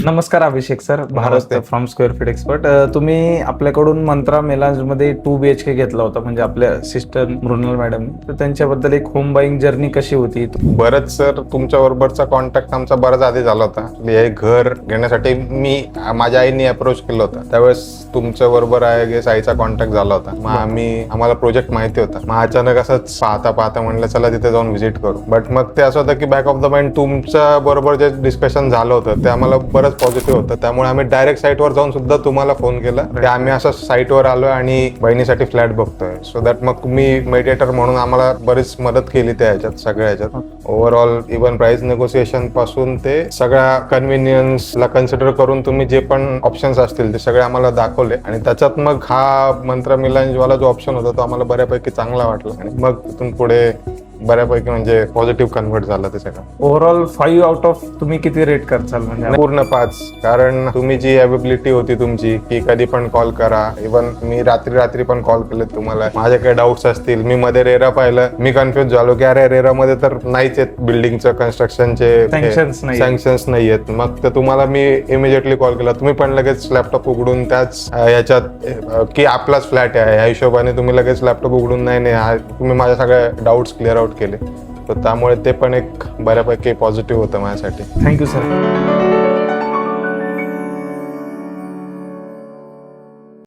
नमस्कार अभिषेक सर, भारत नमस्ते. From square feet expert. तुम्ही आपल्याकडून मंत्रा मेलांजमध्ये 2 BHK घेतला होता, म्हणजे आपल्या सिस्टर मृणाल मॅडम. तर त्यांच्याबद्दल एक होम बाईंग जर्नी कशी होती? बरंच सर, तुमच्या बरोबरचा कॉन्टॅक्ट आमचा बराच आधी झाला होता. हे घर घेण्यासाठी माझ्या आईने अप्रोच केलं होतं. त्यावेळेस तुमच्या बरोबर आईचा कॉन्टॅक्ट झाला होता. मग आम्हाला प्रोजेक्ट माहिती होता. मग अचानक असंच पाहता म्हणलं चला तिथे जाऊन व्हिजिट करू. बट मग ते असं होतं की बॅक ऑफ द माइंड तुमच्या बरोबर जे डिस्कशन झालं होतं ते आम्हाला बरंच पॉझिटिव्ह होतं. त्यामुळे आम्ही डायरेक्ट साईटवर जाऊन सुद्धा तुम्हाला फोन केला की आम्ही असं साईटवर आलोय आणि बहिणीसाठी फ्लॅट बघतोय. सो दॅट मग तुम्ही मेडिएटर म्हणून आम्हाला बरीच मदत केली त्या ह्याच्यात, सगळ्या ह्याच्यात. ओव्हरऑल इव्हन प्राइस नेगोसिएशन पासून ते सगळ्या कन्व्हिनियन्सला कन्सिडर करून तुम्ही जे पण ऑप्शन्स असतील ते सगळे आम्हाला दाखवले. आणि त्याच्यात मग हा मंत्रा मेलांजवाला जो ऑप्शन होता तो आम्हाला बऱ्यापैकी चांगला वाटला. आणि मग तिथून पुढे बऱ्यापैकी म्हणजे पॉझिटिव्ह कन्वर्ट झालं ते सगळं. ओव्हरऑल 5 आउट ऑफ तुम्ही किती रेट करचाल? म्हणजे पूर्ण 5. कारण तुम्ही जी अवेबिलिटी होती तुमची की कधी पण कॉल करा. इव्हन मी रात्री पण कॉल केले तुम्हाला. माझे काही डाऊट्स असतील, मी मध्ये रेरा पाहिलं, मी कन्फ्युज झालो की अरे रेरा मध्ये तर नाहीच आहेत बिल्डिंगचं कन्स्ट्रक्शनचे सँक्शन्स नाही आहेत. मग ते तुम्हाला मी इमिजिएटली कॉल केला. तुम्ही पण लगेच लॅपटॉप उघडून त्याच ह्याच्यात की आपलाच फ्लॅट आहे ह्या हिशोबाने तुम्ही लगेच लॅपटॉप उघडून नाही तुम्ही माझ्या सगळ्या डाऊट्स क्लिअर आउट केले. तर त्यामुळे ते पण एक बऱ्यापैकी पॉझिटिव्ह होतं माझ्यासाठी. Thank you sir.